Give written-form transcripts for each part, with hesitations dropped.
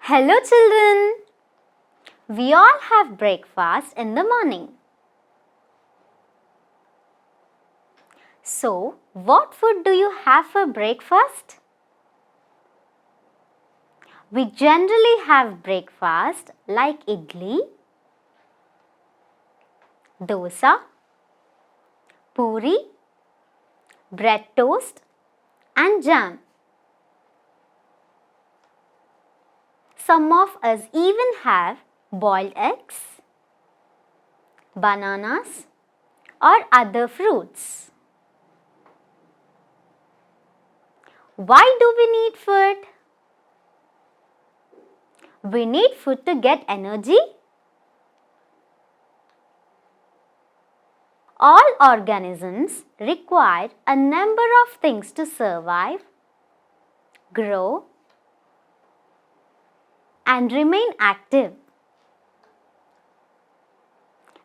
Hello children! We all have breakfast in the morning. So, what food do you have for breakfast? We generally have breakfast like idli, dosa, puri, bread toast and jam. Some of us even have boiled eggs, bananas or other fruits. Why do we need food? We need food to get energy. All organisms require a number of things to survive, grow, and remain active.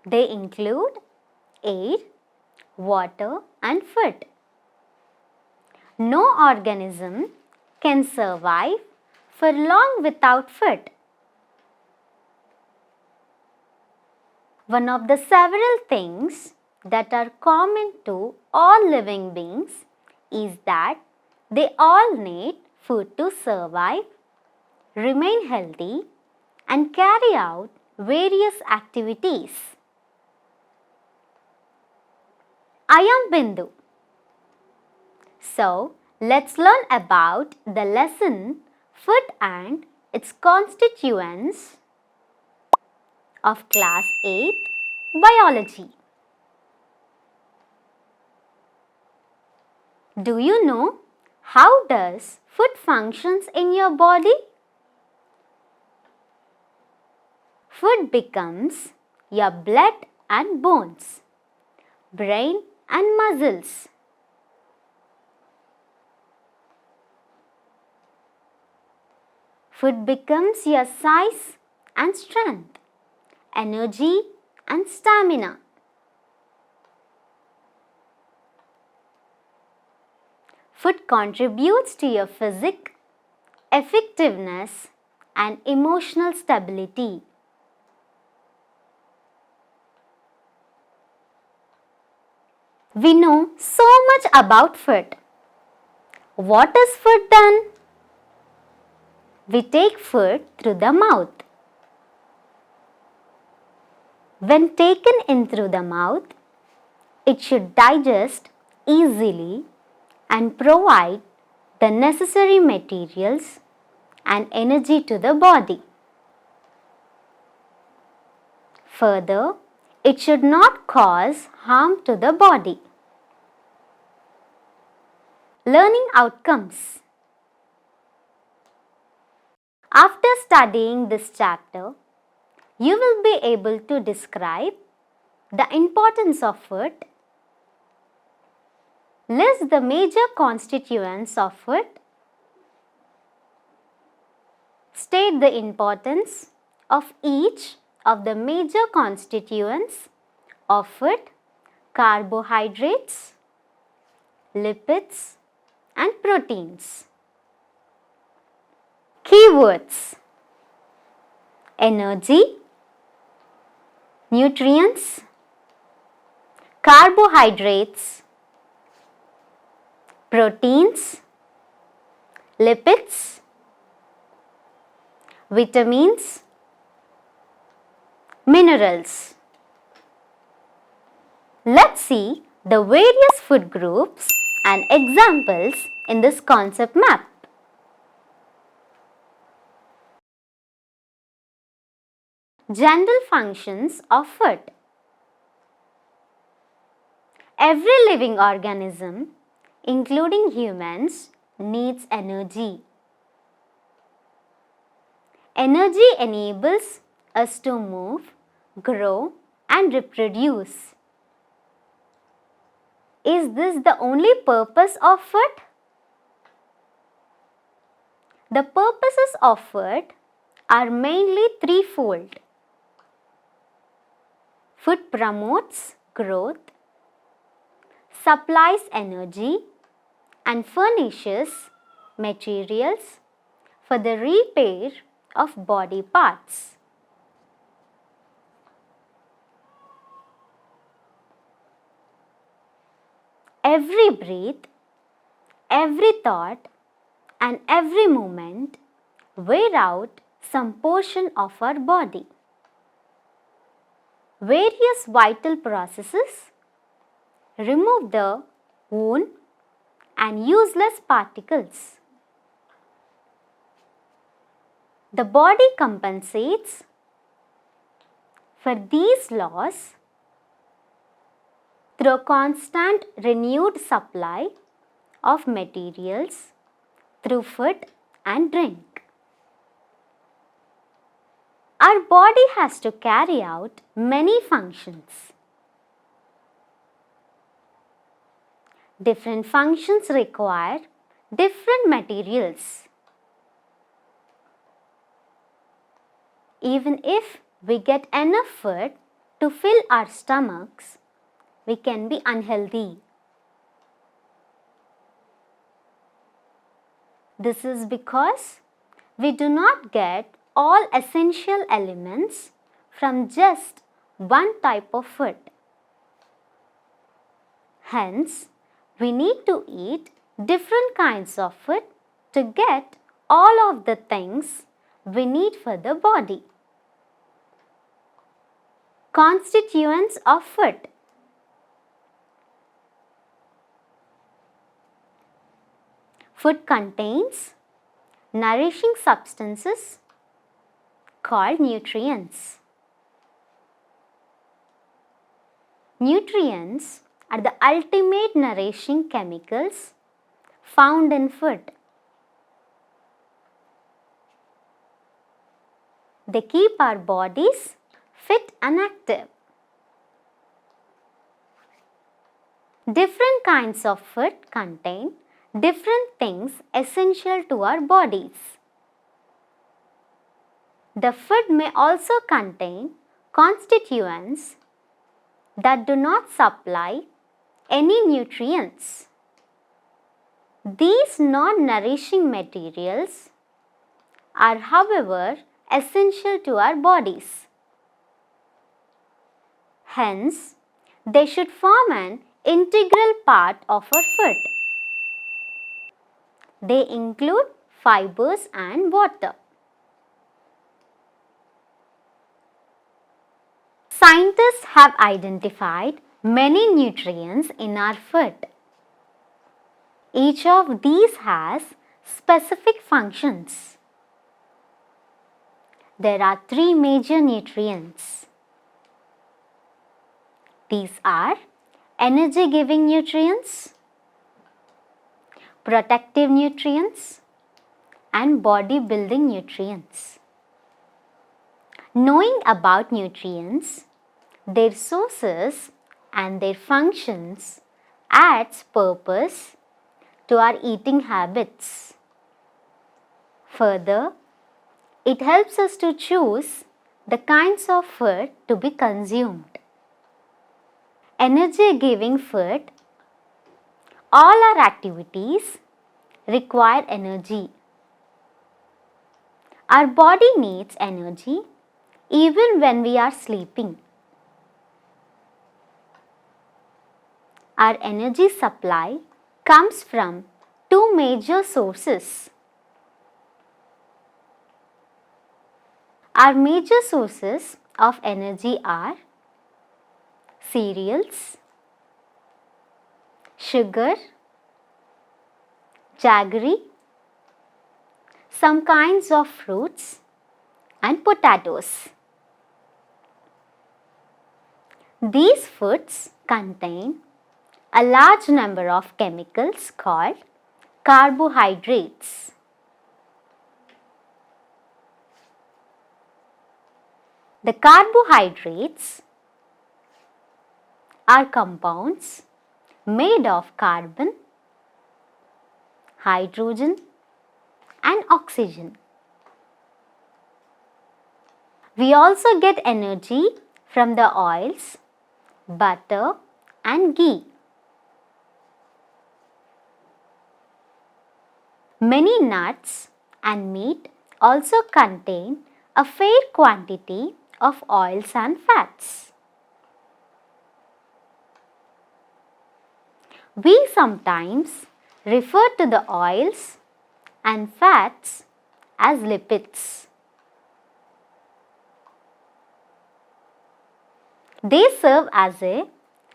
They include air, water, and food. No organism can survive for long without food. One of the several things that are common to all living beings is that they all need food to survive, remain healthy, and carry out various activities. I am Bindu. So, let's learn about the lesson Food and its Constituents of Class 8th Biology. Do you know how does food functions in your body? Food becomes your blood and bones, brain and muscles. Food becomes your size and strength, energy and stamina. Food contributes to your physique, effectiveness and emotional stability. We know so much about food. What is food then? We take food through the mouth. When taken in through the mouth, it should digest easily and provide the necessary materials and energy to the body. Further, it should not cause harm to the body. Learning outcomes. After studying this chapter, you will be able to describe the importance of food, list the major constituents of food, state the importance of each of the major constituents of food, carbohydrates, lipids and proteins. Keywords: energy, nutrients, carbohydrates, proteins, lipids, vitamins, minerals. Let's see the various food groups and examples in this concept map. General functions of food. Every living organism, including humans, needs energy. Energy enables us to move, grow, and reproduce. Is this the only purpose of food? The purposes of food are mainly threefold. Food promotes growth, supplies energy, and furnishes materials for the repair of body parts. Every breath, every thought and every movement wear out some portion of our body. Various vital processes remove the worn and useless particles. The body compensates for these loss through a constant renewed supply of materials through food and drink. Our body has to carry out many functions. Different functions require different materials. Even if we get enough food to fill our stomachs, we can be unhealthy. This is because we do not get all essential elements from just one type of food. Hence, we need to eat different kinds of food to get all of the things we need for the body. Constituents of food. Food contains nourishing substances called nutrients. Nutrients are the ultimate nourishing chemicals found in food. They keep our bodies fit and active. Different kinds of food contain different things essential to our bodies. The food may also contain constituents that do not supply any nutrients. These non-nourishing materials are, however, essential to our bodies. Hence, they should form an integral part of our food. They include fibers and water. Scientists have identified many nutrients in our food. Each of these has specific functions. There are three major nutrients. These are energy-giving nutrients, protective nutrients, and body-building nutrients. Knowing about nutrients, their sources and their functions adds purpose to our eating habits. Further, it helps us to choose the kinds of food to be consumed. Energy-giving food. All our activities require energy. Our body needs energy even when we are sleeping. Our energy supply comes from two major sources. Our major sources of energy are cereals, sugar, jaggery, some kinds of fruits, and potatoes. These foods contain a large number of chemicals called carbohydrates. The carbohydrates are compounds made of carbon, hydrogen, and oxygen. We also get energy from the oils, butter, and ghee. Many nuts and meat also contain a fair quantity of oils and fats. We sometimes refer to the oils and fats as lipids. They serve as a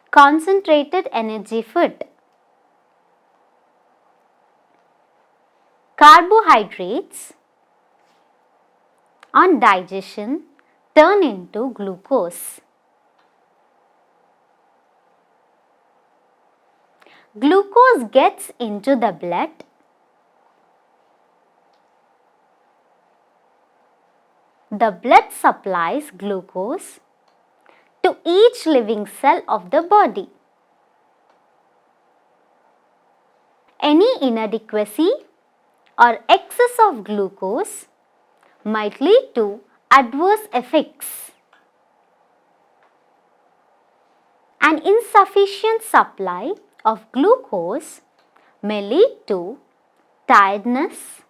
concentrated energy food. Carbohydrates on digestion turn into glucose. Glucose gets into the blood. The blood supplies glucose to each living cell of the body. Any inadequacy or excess of glucose might lead to adverse effects. An insufficient supply of glucose may lead to tiredness,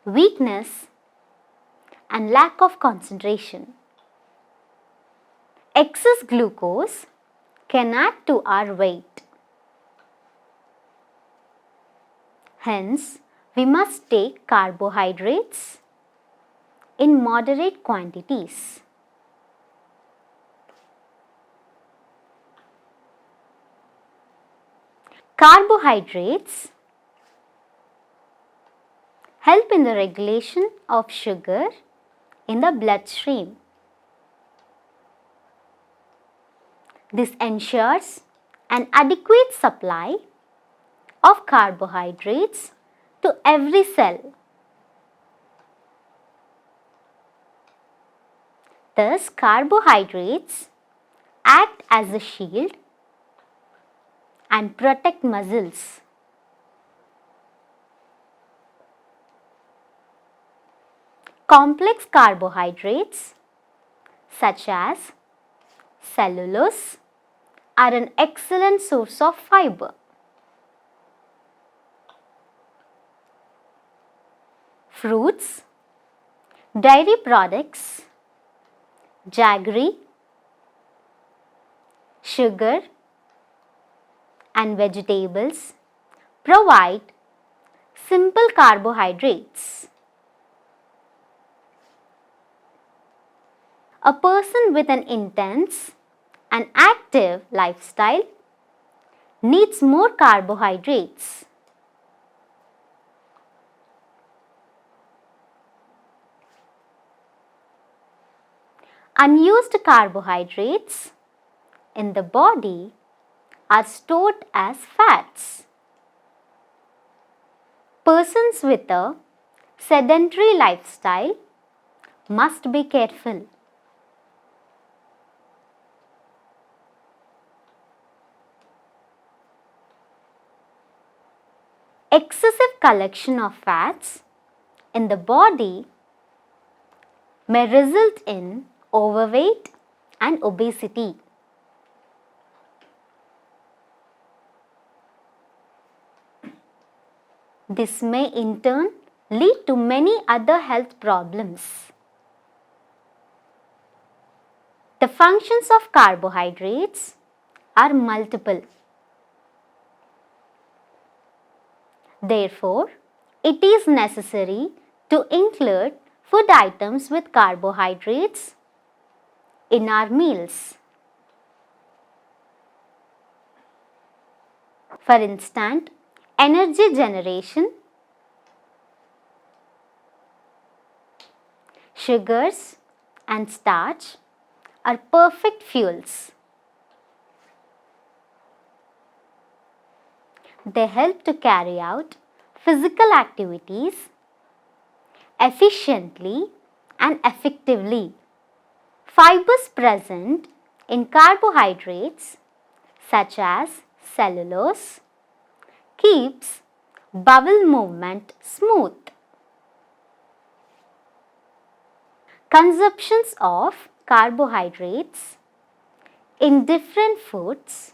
weakness, and lack of concentration. Excess glucose can add to our weight. Hence, we must take carbohydrates in moderate quantities. Carbohydrates help in the regulation of sugar in the bloodstream. This ensures an adequate supply of carbohydrates to every cell. Thus, carbohydrates act as a shield and protect muscles. Complex carbohydrates such as cellulose are an excellent source of fiber. Fruits, dairy products, jaggery, sugar, and vegetables provide simple carbohydrates. A person with an intense and active lifestyle needs more carbohydrates. Unused carbohydrates in the body are stored as fats. Persons with a sedentary lifestyle must be careful. Excessive collection of fats in the body may result in overweight and obesity. This may in turn lead to many other health problems. The functions of carbohydrates are multiple. Therefore, it is necessary to include food items with carbohydrates in our meals. For instance, energy generation, sugars and starch are perfect fuels. They help to carry out physical activities efficiently and effectively. Fibers present in carbohydrates such as cellulose keeps bowel movement smooth. Consumptions of carbohydrates in different foods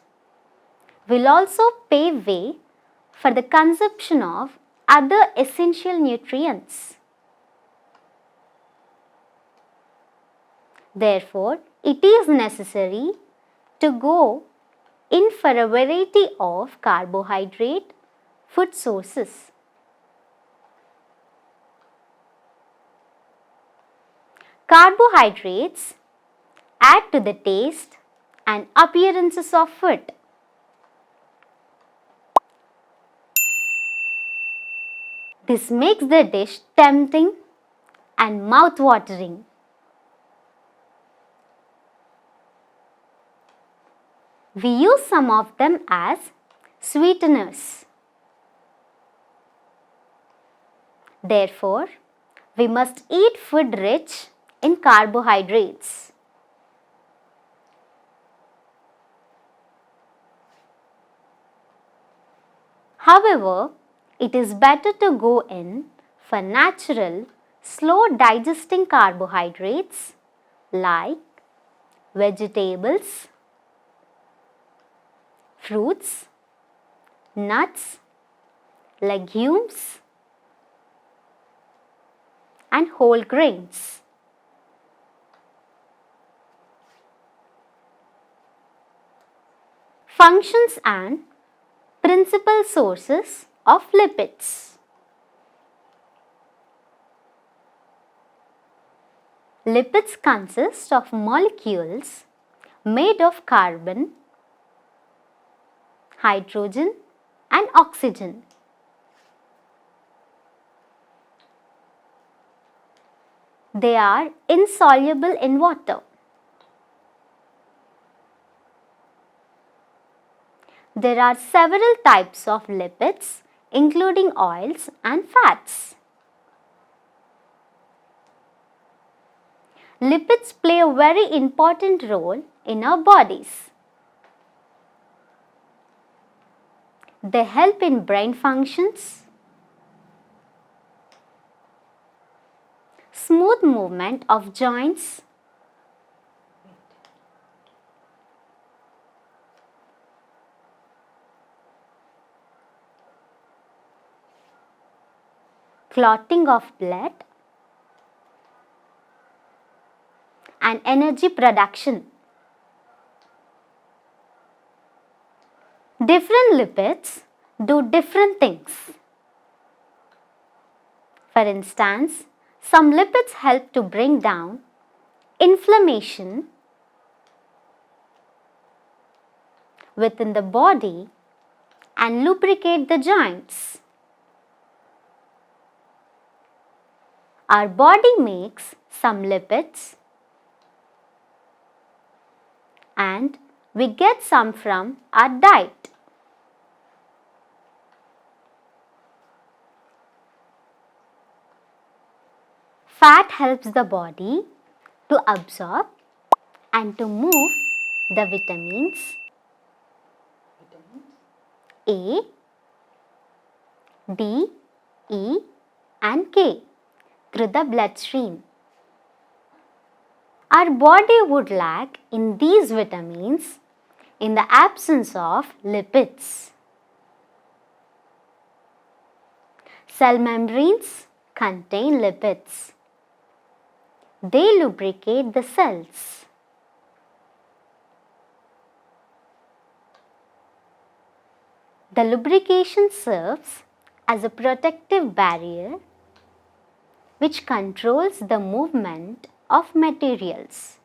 will also pave way for the consumption of other essential nutrients. Therefore, it is necessary to go in for a variety of carbohydrate food sources. Carbohydrates add to the taste and appearances of food. This makes the dish tempting and mouth-watering. We use some of them as sweeteners. Therefore, we must eat food rich in carbohydrates. However, it is better to go in for natural, slow digesting carbohydrates like vegetables, fruits, nuts, legumes, and whole grains. Functions and principal sources of lipids. Lipids consist of molecules made of carbon, hydrogen, and oxygen. They are insoluble in water. There are several types of lipids, including oils and fats. Lipids play a very important role in our bodies. They help in brain functions, smooth movement of joints, clotting of blood, and energy production. Different lipids do different things. For instance, some lipids help to bring down inflammation within the body and lubricate the joints. Our body makes some lipids and we get some from our diet. Fat helps the body to absorb and to move the vitamins A, D, E and K through the bloodstream. Our body would lack in these vitamins in the absence of lipids. Cell membranes contain lipids. They lubricate the cells. The lubrication serves as a protective barrier which controls the movement of materials.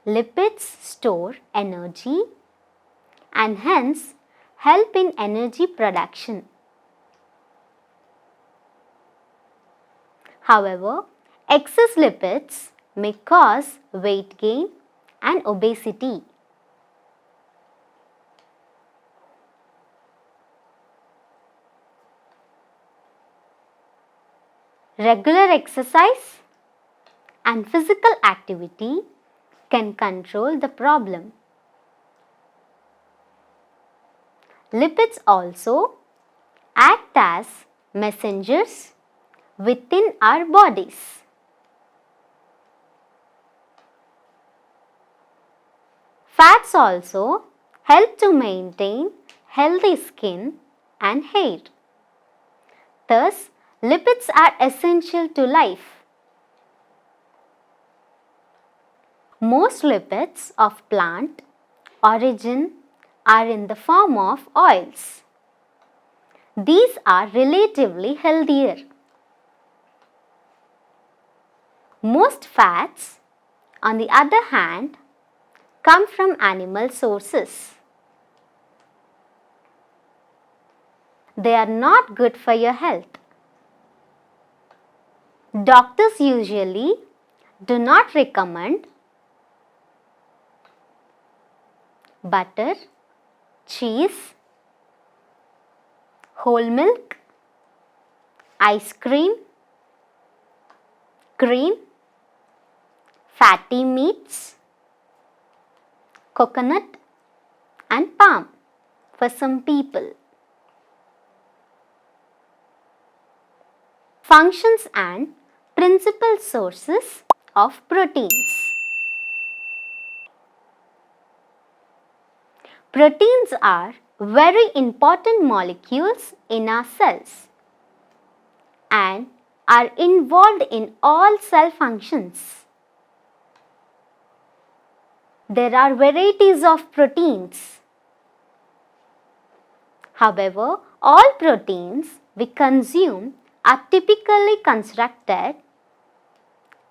Lipids store energy and hence help in energy production. However, excess lipids may cause weight gain and obesity. Regular exercise and physical activity can control the problem. Lipids also act as messengers within our bodies. Fats also help to maintain healthy skin and hair. Thus, lipids are essential to life. Most lipids of plant origin are in the form of oils. These are relatively healthier. Most fats, on the other hand, come from animal sources. They are not good for your health. Doctors usually do not recommend butter, cheese, whole milk, ice cream, cream, fatty meats, coconut and palm for some people. Functions and principal sources of proteins. Proteins are very important molecules in our cells and are involved in all cell functions. There are varieties of proteins. However, all proteins we consume are typically constructed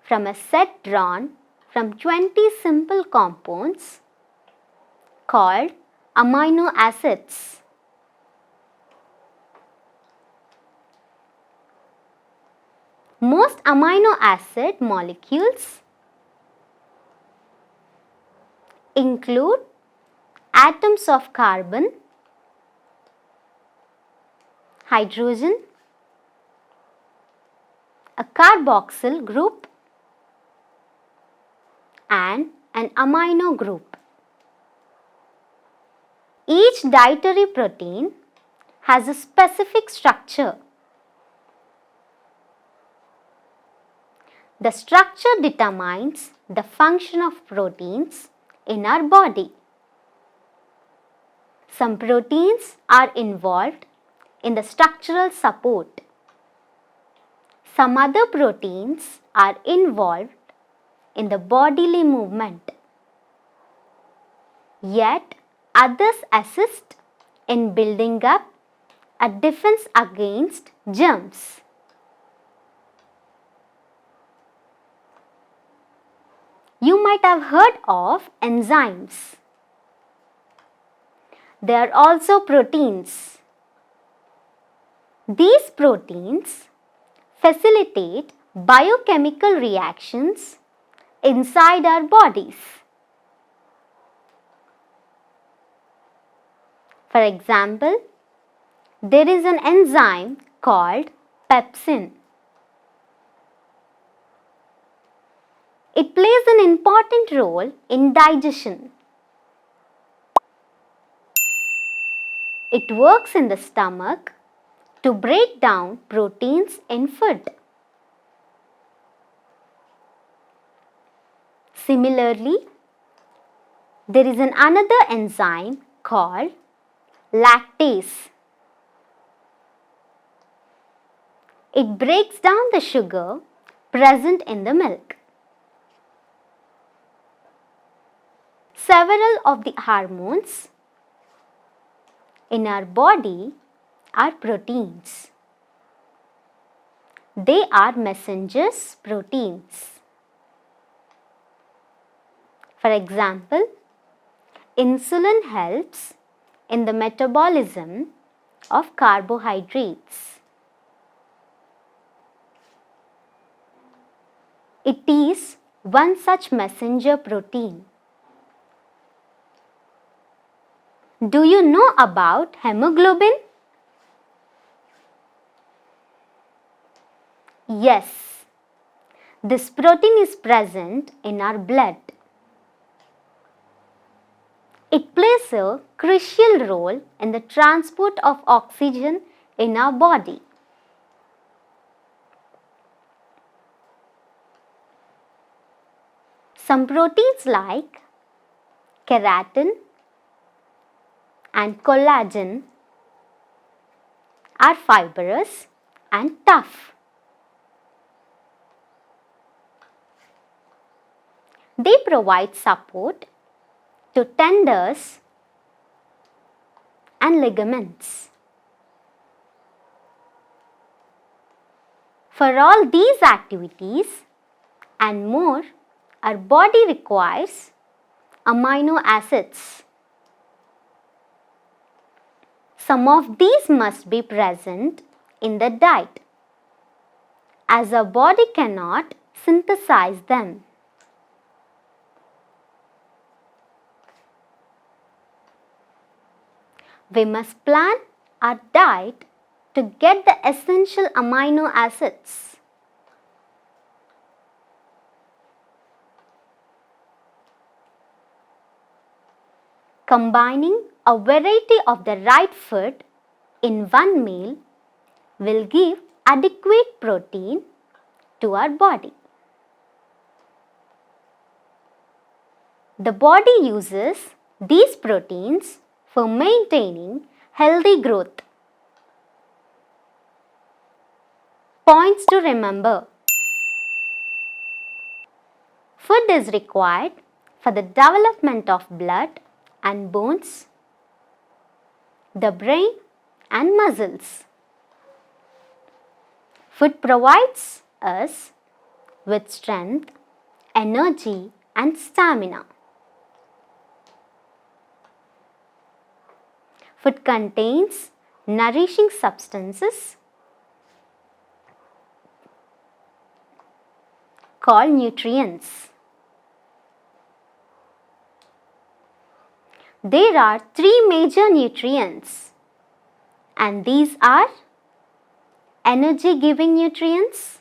from a set drawn from 20 simple compounds called amino acids. Most amino acid molecules include atoms of carbon, hydrogen, a carboxyl group and an amino group. Each dietary protein has a specific structure. The structure determines the function of proteins in our body. Some proteins are involved in the structural support. Some other proteins are involved in the bodily movement. Yet others assist in building up a defense against germs. You might have heard of enzymes. They are also proteins. These proteins facilitate biochemical reactions inside our bodies. For example, there is an enzyme called pepsin. It plays an important role in digestion. It works in the stomach to break down proteins in food. Similarly, there is another enzyme called lactase. It breaks down the sugar present in the milk. Several of the hormones in our body are proteins. They are messengers proteins. For example, insulin helps in the metabolism of carbohydrates. It is one such messenger protein. Do you know about hemoglobin? Yes, this protein is present in our blood. It plays a crucial role in the transport of oxygen in our body. Some proteins like keratin and collagen are fibrous and tough. They provide support to tendons and ligaments. For all these activities and more, our body requires amino acids. Some of these must be present in the diet, as our body cannot synthesize them. We must plan our diet to get the essential amino acids. Combining a variety of the right food in one meal will give adequate protein to our body. The body uses these proteins for maintaining healthy growth. Points to remember. Food is required for the development of blood and bones, the brain and muscles. Food provides us with strength, energy and stamina. Food contains nourishing substances called nutrients. There are three major nutrients, and these are energy-giving nutrients,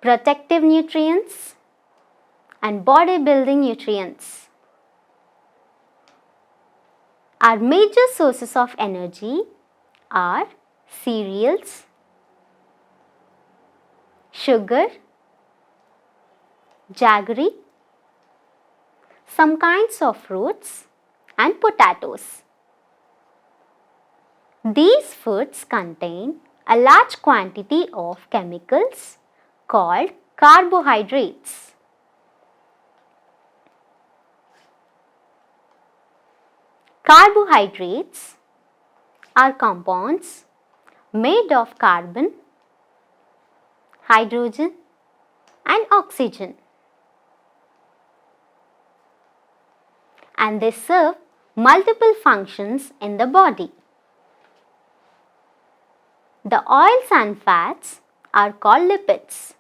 protective nutrients, and body-building nutrients. Our major sources of energy are cereals, sugar, jaggery, some kinds of fruits and potatoes. These foods contain a large quantity of chemicals called carbohydrates. Carbohydrates are compounds made of carbon, hydrogen and oxygen, and they serve multiple functions in the body. The oils and fats are called lipids.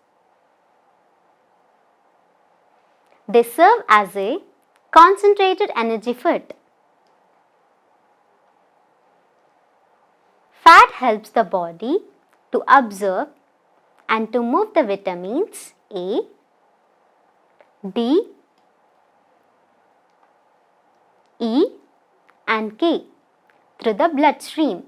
They serve as a concentrated energy food. Fat helps the body to absorb and to move the vitamins A, D, E and K through the bloodstream.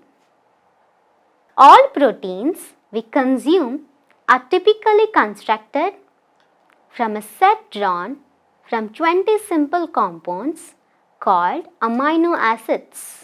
All proteins we consume are typically constructed from a set drawn from 20 simple compounds called amino acids.